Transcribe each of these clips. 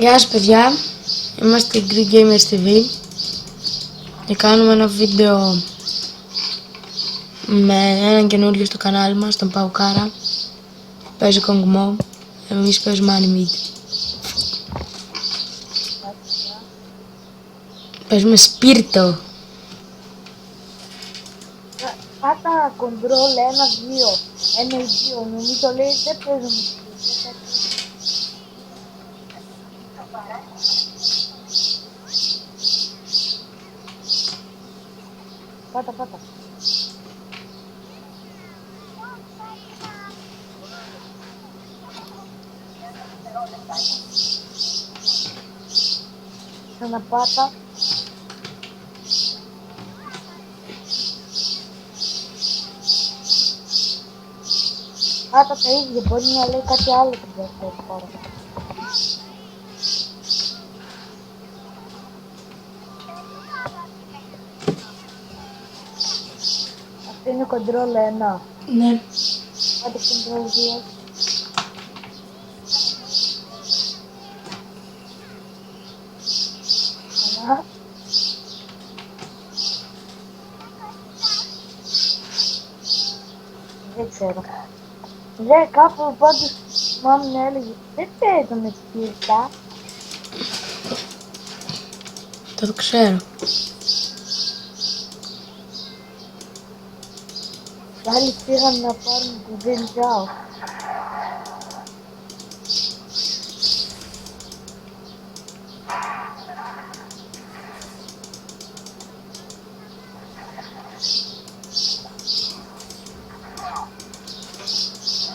Γεια σας παιδιά, είμαστε η Greek Gamers TV και κάνουμε ένα βίντεο με έναν καινούριο στο κανάλι μας, τον Παουκάρα. Παίζει Kongmo, εμείς παίζουμε Animid. Παίζουμε Σπίρτο. Πάτα control 1-2, NL2, νομίζω λέει δεν παίζουμε. Πάτα. Ξαναπάτα. Πάτα τα ίδια, μπορεί να λέει κάτι άλλο την δεύτερη φορά. Αυτό είναι control 1. Ναι. Πάτε control 2. Καλά. Δεν ξέρω. Κάπου πάντως μάμη μου έλεγε δεν παίζουμε σπίρτα. Το ξέρω. Οι άλλοι πήγαν να πάρουν το Βιλζάο.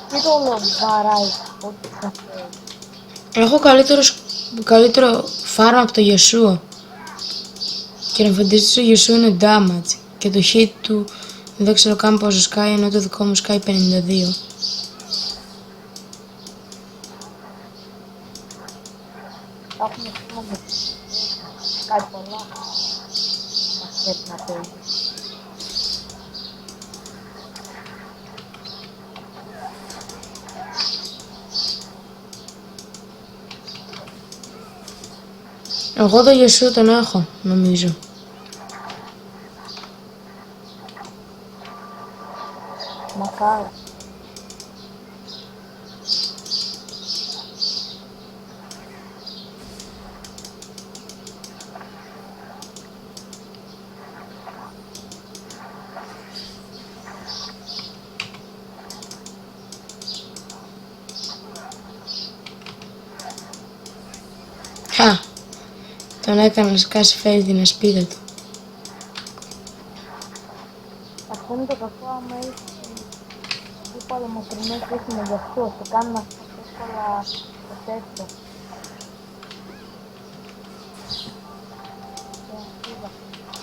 Τι ρόλο βαράει ό,τι θα θέλει. Έχω καλύτερο φάρμα από το Yasuo. Και να φανταστείς το Yasuo είναι damage και το hit του δεν ξέρω καν πόσο σκάει, ενώ το δικό μου σκάει 52. Έχουμε θέμα με κάτι πολλά. Μας πρέπει να παίζει. Εγώ το Yasuo τον έχω, νομίζω. Μακάρι. Χα! Τον έκανα να σκάσει φέρει την ασπίδα του. Αυτό είναι το κακό άμα έχει τίποτα μακρινές έχει με γι' αυτό. Σε κάνουν αυτό εύκολα το τέτοιο.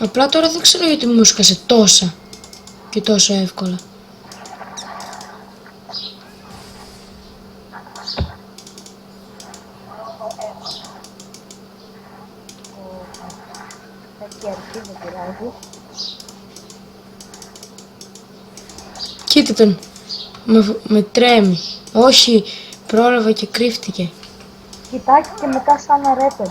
Απλά τώρα δεν ξέρω γιατί μου σκάσε τόσα και τόσο εύκολα. Τέτοια αρχή δεν πειράζει. Κοίτα τον, με τρέμει. Όχι, πρόλαβα και κρύφτηκε. Κοιτάξει και μετά σαν αρέτον.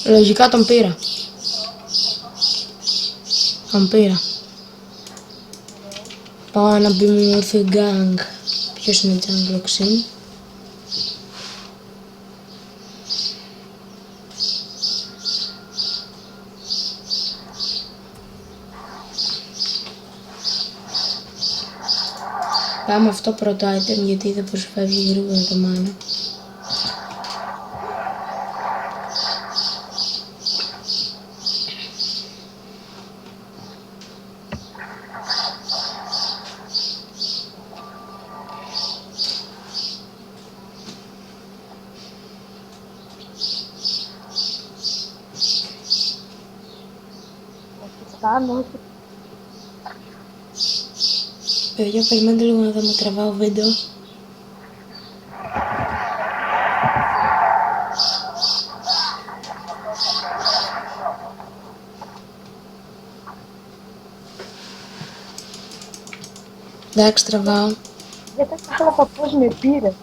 Λογικά τον πήρα. Τον πήρα. Πάω να μπει με μορφή gang. Ποιος είναι jungle Oxin? Πάμε αυτό πρώτο item γιατί δεν προσφεύγει γρήγορα το mana. Κάνω Παιδιά, περιμένετε λίγο να δω, με τραβάω βίντεο. Εντάξει, τραβάω. Γιατί ήθελα πώς με πήρε.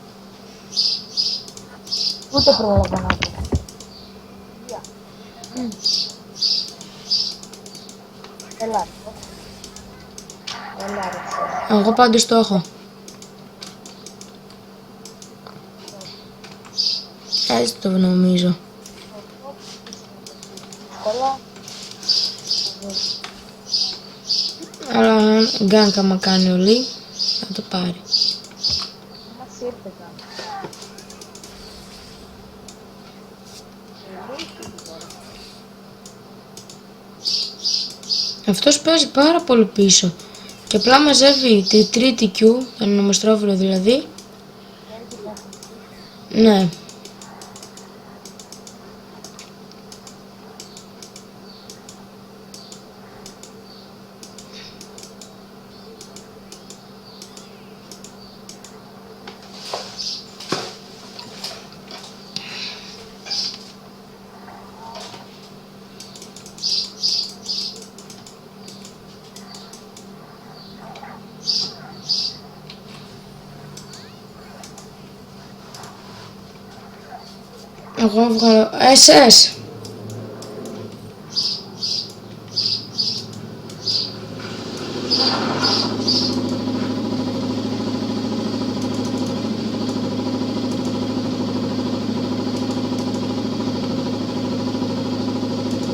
Ούτε πρόλαβα να πω. Γεια. Έλα ρε. Έλα ρε. Εγώ πάντως το έχω. Έτσι το νομίζω. Καλά. Αλλά αν γκάνκα μα κάνει ολί, θα το πάρει. Μας ήρθε καν. Αυτός παίζει πάρα πολύ πίσω. Και απλά μαζεύει τη τρίτη Q, τον νομοστρόβιλο δηλαδή. Ναι. Εγώ βγάλω SS.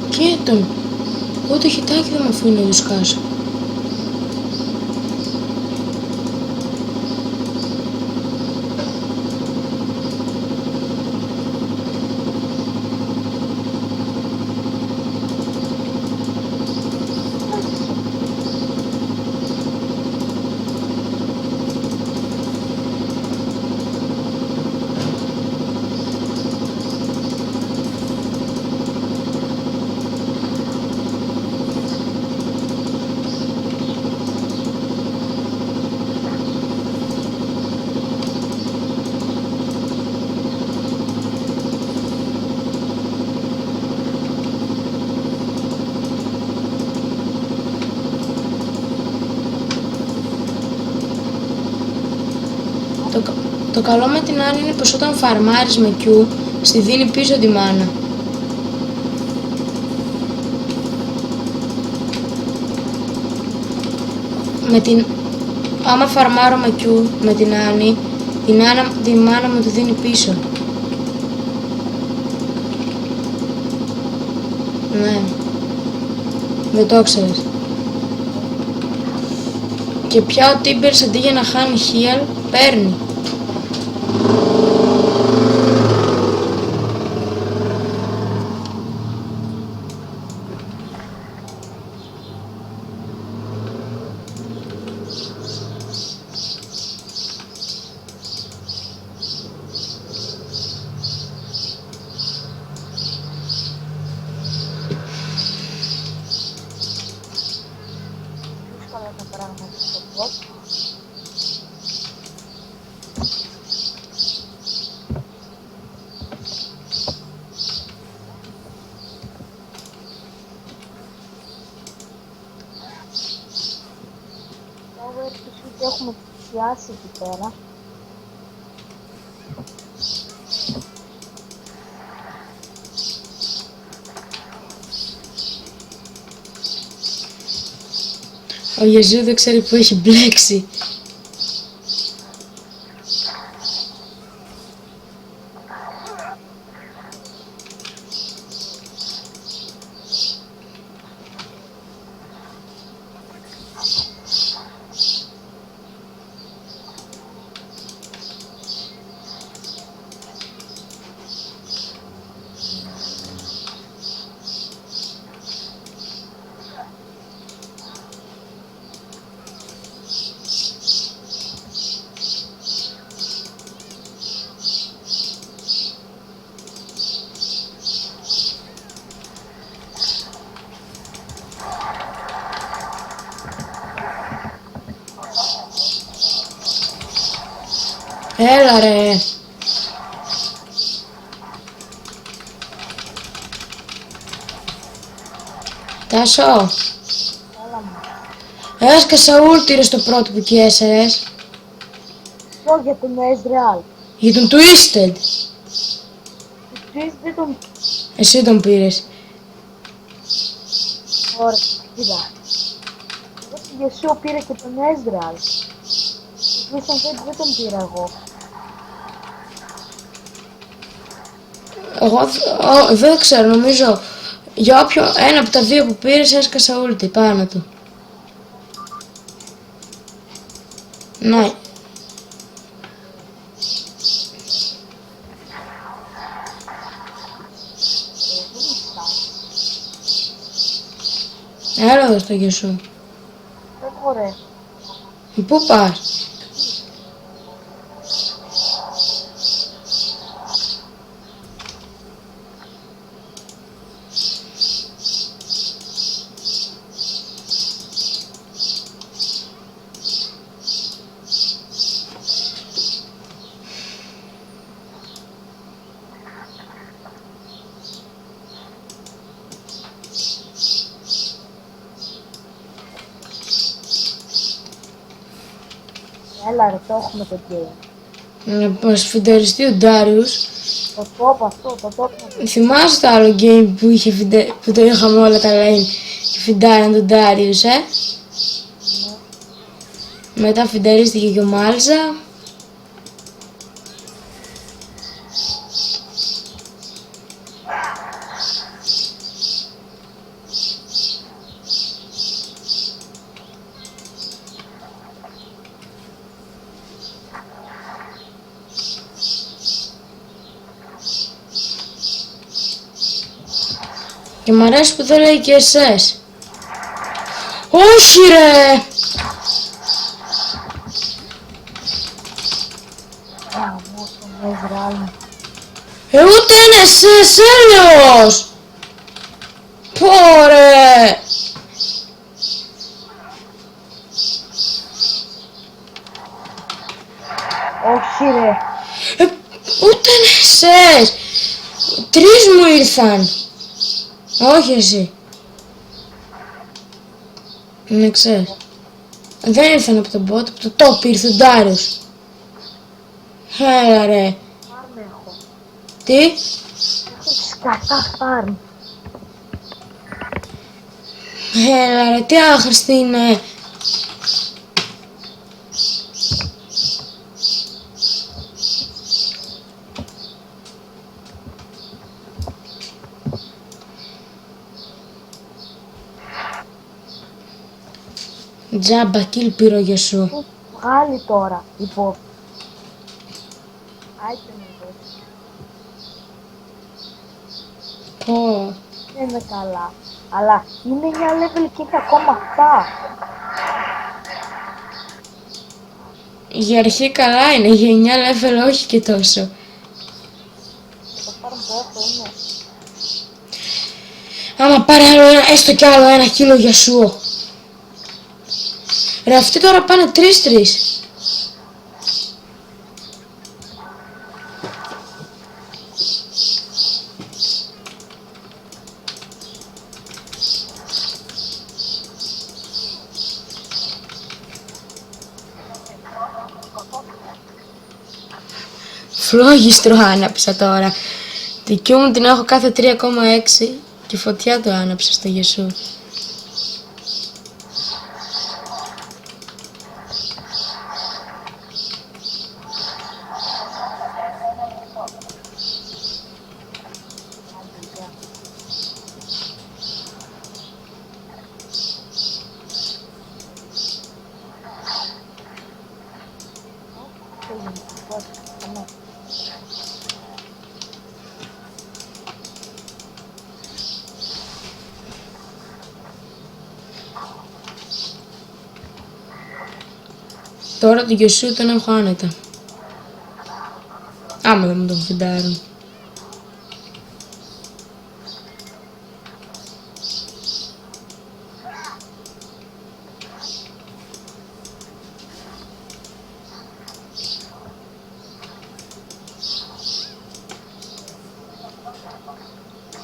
Και τον. Ούτε χιτάκι δεν με αφήνει να το σκάσω. Το καλό με την Άννη είναι πως όταν φαρμάρεις με Q, στη δίνει πίσω τη μάνα. Άμα φαρμάρω με Q με την Άννη, τη μάνα μου τη δίνει πίσω. Ναι. Δεν το ξέρεις. Και πια ο Τίμπερς αντί για να χάνει heal, παίρνει. Δύσκολα τα πράγματα στο bot. Τώρα ότι έχουμε πιάσει εκεί πέρα. Ο Γεζού δεν ξέρει που έχει μπλέξει. Έλα ρε. Τάσο. Έσκασα ulti ρε στο πρώτο που κιέσαιρες. Ποιο για τον Ezreal. Για τον Twisted. Twist δεν τον... Εσύ τον πήρες. Ωραία, κοίτα. Εγώ στη Γεσίο πήρα και τον Ezreal. Τον Twist δεν τον πήρα εγώ. Εγώ δεν ξέρω, νομίζω για όποιο ένα από τα δύο που πήρες έσκασα ulti πάνω του. Ναι. Έλα εδώ στο Γεσού. Δεν μπορεί. Πού πας? Έλα ρε, το έχουμε το game. Να μας φιντεριστεί ο Ντάριος. Το top αυτό, το top με το... Θυμάσαι το άλλο game που, που το είχαμε όλα τα lane και φιντάραν τον Ντάριος, Ναι. Μετά φιντερίστηκε και ο Μάλζα. Και μ' αρέσει που δεν λέει και εσές. Όχι ρε! Γαμώ τον Ezreal. Ούτε είναι εσές, έλεος! Πω ρε! Όχι ρε. Ούτε είναι εσές! Τρεις μου ήρθαν. Όχι εσύ. Ναι, ξέρεις. Δεν ήρθαν από τον bot, από το top ήρθε ο Ντάριος. Έλα ρε. Farm έχω. Τι? Έχω σκατά farm. Έλα ρε, τι άχρηστη είναι. Τζάμπα kill πήρω για σου. Του βγάλει τώρα υπόψη. Άιτε με δώσει. Πω. Δεν είναι καλά. Αλλά είναι 9 level και έχει ακόμα αυτά. Για αρχή καλά είναι, για 9 level όχι και τόσο. Το farm που έχω είναι. Άμα πάρει άλλο ένα, έστω κι άλλο ένα κιλό για σου. Ρε αυτοί τώρα πάνε 3-3. Φλόγιστρο άναψα τώρα. Τη Q μου την έχω κάθε 3,6 και φωτιά το άναψα στο Γεσού. Τώρα το Γεσού τον έχω άνετα. Άμα δεν μου τον φιντάρουν.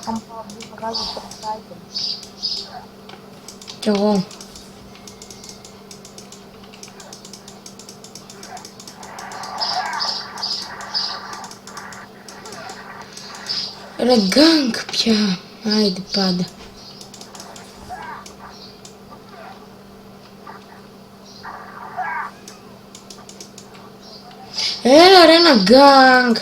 Αν πάω βγάζω το item. Κι εγώ. Ρε γκάγκ πια. Άιντε πάντα. Έλα ρε ένα γκάγκ.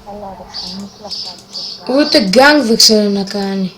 Καλά ρε, κανείς λαφτάκι. Ούτε γκάγκ δεν ξέρει να κάνει.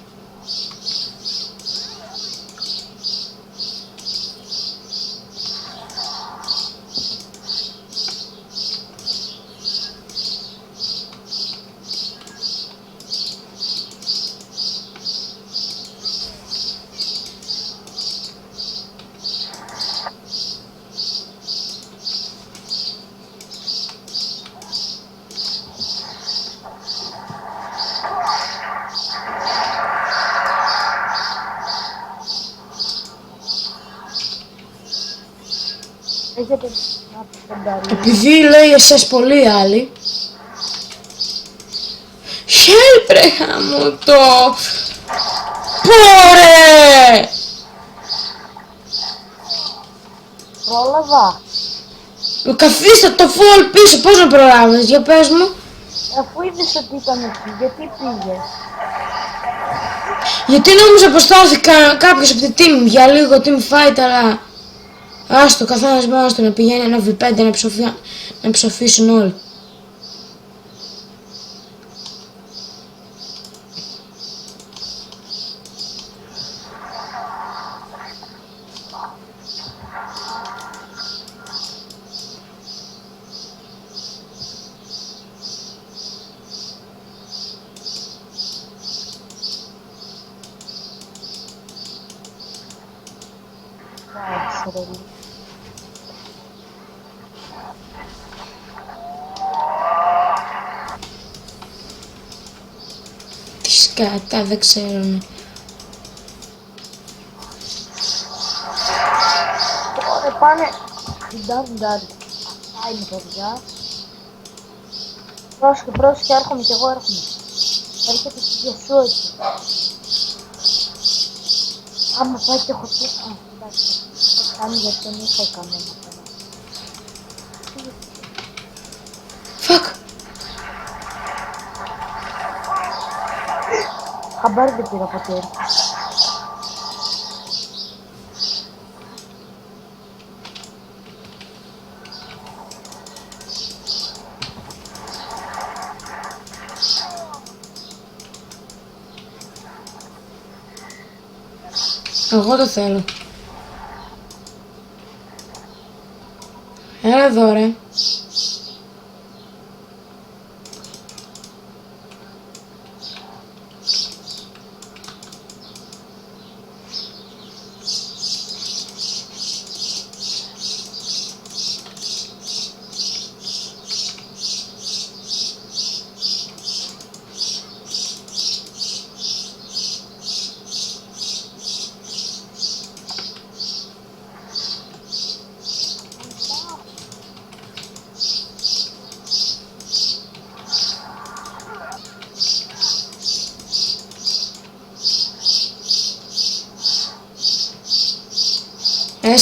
Έχετε να πενταρί. Επειδή λέει εσάς πολλοί άλλοι. Help ρε χαμούτο. Πόρε. Πρόλαβα. Καθίστε το φουλ πίσω, πώς να προλάβεις, για πες μου. Αφού είδες ότι ήταν εκεί, γιατί πήγες? Γιατί νόμιζα πως θα έρθει κάποιος από τη team για λίγο team fight, αλλά άστο καθένας μόνος του να πηγαίνει ένα V5 να ψοφήσουν όλοι. Εντάξει ρε. Τι σκατά, δεν ξέρω. Τώρα πάνε. Ντάρι. Αυτά είναι παιδιά. Πρόσεχε, έρχομαι κι εγώ έρχομαι. Έρχεται στη Γιασού εκεί. Άμα πάει και έχω πει. Α, εντάξει. Το κάνει γιατί δεν είχα κανένα πέρα. Fuck. Χαμπάρι δεν πήρα ποτέ. Εγώ το θέλω. Έλα εδώ ρε.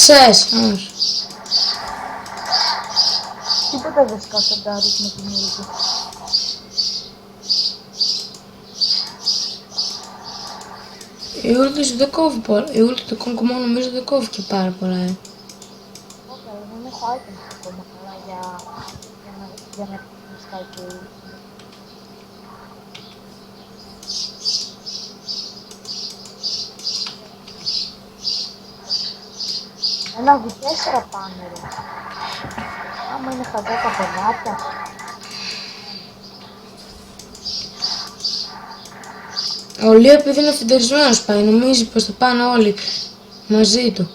SS. Τίποτα δεν σκάσαντάρεις με την ούλτη. Η ούλτη σου δεν κόβει πολλά. Η ούλτη του κόμμα νομίζω δεν κόβει και πάρα πολλά. Όχι, αλλά δεν έχω items ακόμα καλά για να σκάει και η ούλτη. Ένα V4 πάνε ρε. Άμα είναι χαζά τα παιδάκια. Ο Λίο επειδή είναι φιντερισμένος πάει, νομίζει πως θα πάνε όλοι μαζί του.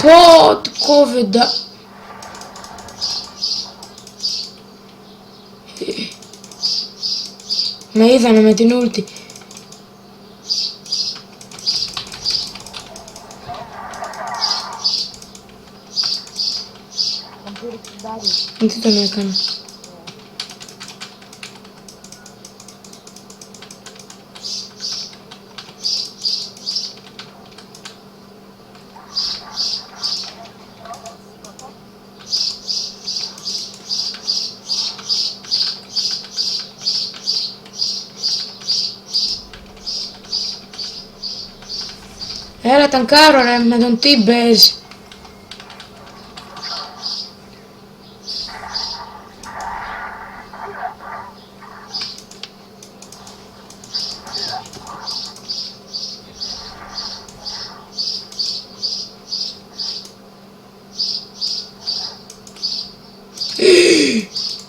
Πω, του κόβεντα. Με είδανε με την ούλτη. Τον πήρε ξυντάρι. Τι τον έκανα. Έλα τανκάρω ρε με τον Τίμπερς.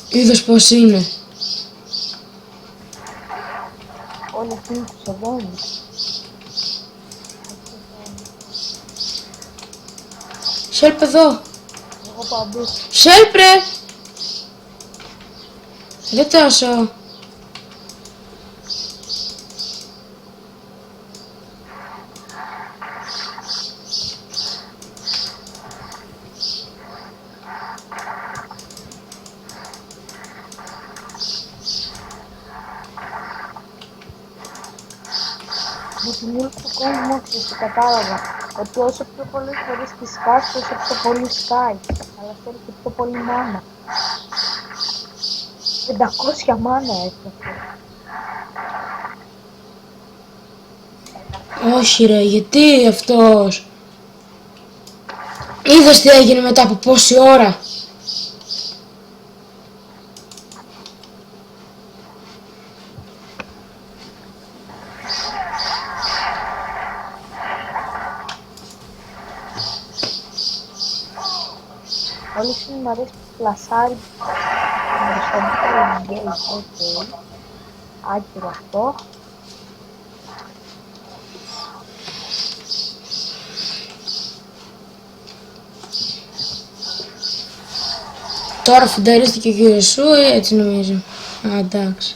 Είδες πως είναι. Όλοι αυτοί τους σεβαίνουν. Σέλπ εδώ. Εγώ πάω πίσω. Σέλπ ρε. Δεν τόσο. Με την ήλιο του κόσμου το κατάλαβα ότι όσο πιο πολλές φορές τη σκάς, τόσο πιο πολύ σκάει. Αλλά θέλει και πιο πολύ μάνα. 500 μάνα έφτασε. Όχι ρε, γιατί αυτός. Είδες τι έγινε μετά από πόση ώρα. Όλοι είναι μ' αρέσει που πλασάρει μπροστά μου το γκέι. Οκ. Άκυρο αυτό. Τώρα φουνταρίστηκε και ο Ιεσού ή έτσι νομίζω. Α, εντάξει.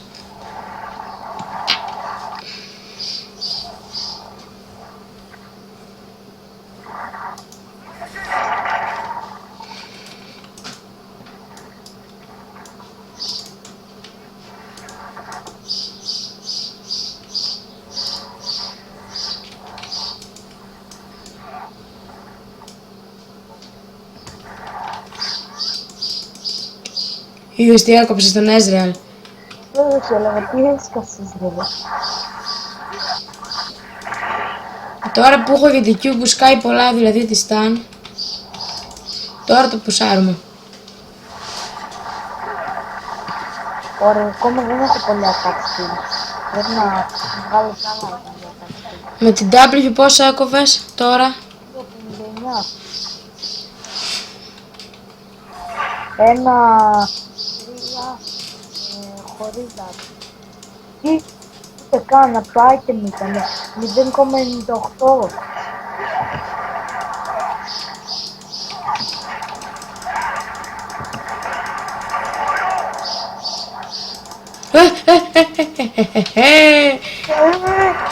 Είδες τι έκοψε στον Έζραελ. Δεν ξέρω, τι έσκασες ρε. Τώρα που έχω για την Q που σκάει πολλά, δηλαδή τη Stan, τώρα το πουσάρουμε. Ωραία, ακόμα δεν έχω πολύ attack skill. Πρέπει να βγάλω κι άλλα για attack skill. Με την W πόσα έκοβες τώρα. 59. Ένα 3 χωρίς data. Τι, ούτε καν, από το item ήταν 0,98.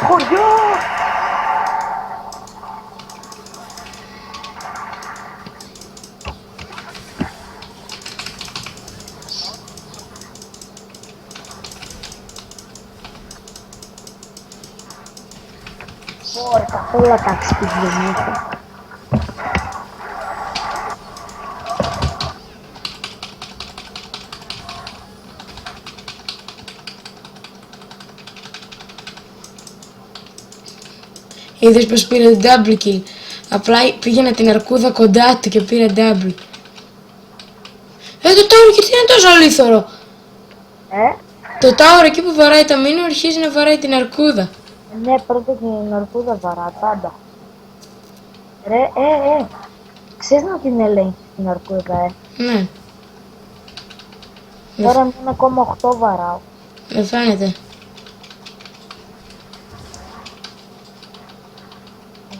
Χωριό! Ωραία, καθόλου attack speed δεν έχω. Είδες πως πήρε double kill. Απλά πήγαινε την αρκούδα κοντά του και πήρε double. Το tower γιατί είναι τόσο αλήθωρο. Το tower εκεί που βαράει τα μήνυμα αρχίζει να βαράει την αρκούδα. Ναι, πρώτα την αρκούδα βαρά, πάντα. Ρε, ξέρεις να την ελέγχεις την αρκούδα, Ναι, Τώρα με 1,8 βαράω. δεν φαίνεται.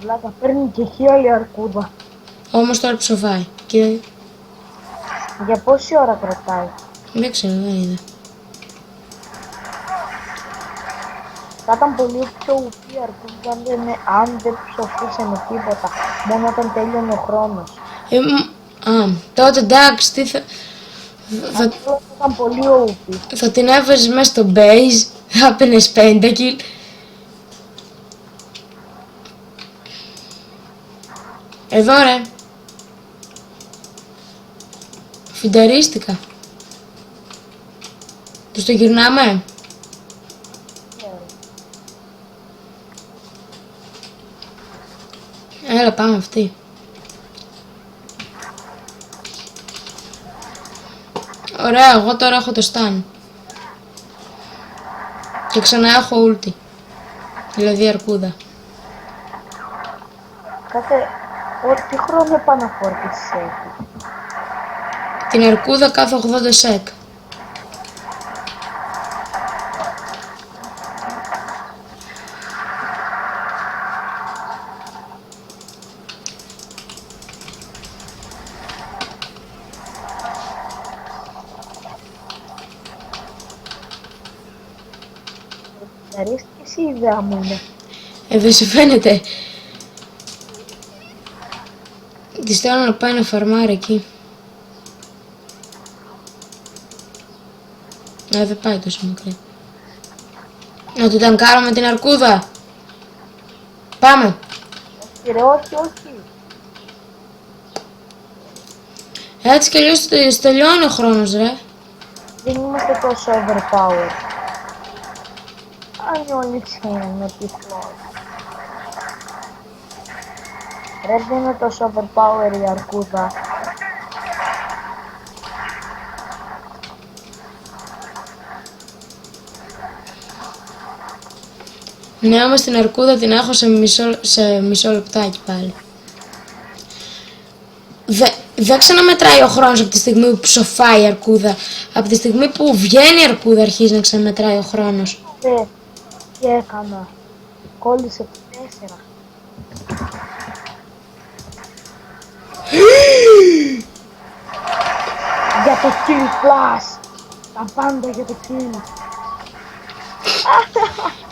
Βλάκα, παίρνει και χ όλη η αρκούδα. Όμως τώρα ψοφάει. Και Για πόση ώρα κρατάει? δεν ξέρω, δεν είδα. Θα ήταν πολύ πιο ουπή η αρκούδα αν δεν ψοφούσε με τίποτα. Μόνο όταν τέλειωνε ο χρόνος. Α, τότε εντάξει, τι Αυτό ήταν πολύ όουπι. θα την έβαζες μέσα στο base, θα πίνες 5 kill. Εδώ ρε. Φινταρίστηκα. Τους το γυρνάμε. Έλα πάμε αυτή. Ωραία, εγώ τώρα έχω το stun. Και ξανά έχω ulti. Δηλαδή αρκούδα. Τι χρόνο επαναφόρτησης έχει? Την αρκούδα κάθε 80 σεκ. Αρίστηκες ή η ιδέα μου είναι? Δεν σου φαίνεται. Τη στέλνω να πάει να φαρμάρει εκεί. Δεν πάει τόσο μακριά. Να του ταγκάρω με την αρκούδα. Πάμε. Ρε, όχι. Έτσι κι αλλιώς τελειώνει ο χρόνος ρε. Δεν είμαστε τόσο overpowered. Αν όλοι είναι τυφλός. Ρε, δεν είναι τόσο overpowered η αρκούδα. Ναι, όμως την αρκούδα την έχω σε μισό λεπτάκι πάλι. Δεν ξαναμετράει ο χρόνος από τη στιγμή που ψοφάει η αρκούδα. Από τη στιγμή που βγαίνει η αρκούδα αρχίζει να ξαναμετράει ο χρόνος. Τι έκανα? Κόλλησε 4. Για το kill flash. Τα πάντα για το kill.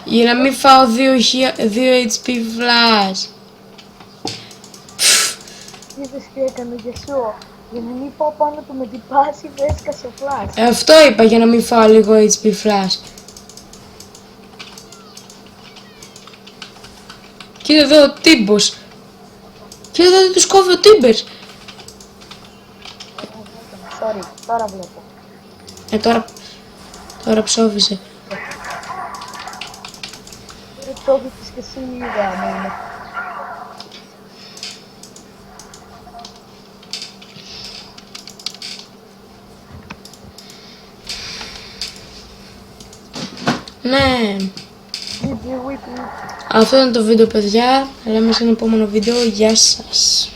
Για να μην φάω 2 HP flash. Είδες τι έκανε Γιασούο? Για να μην πάω πάνω του με την πάση έσκασε flash. Αυτό είπα, για να μην φάω λίγο HP flash. Κοίτα εδώ ο Τίμπος. Κοίτα εδώ τους κόβει ο Τίμπερς. Sorry, τώρα βλέπω. Τώρα ψόφισε. Το έχεις και εσύ η ιδέα μου είναι. Ναι. GG Weekly. Αυτό ήταν το βίντεο παιδιά. Λέμε σε ένα επόμενο βίντεο. Γεια σας.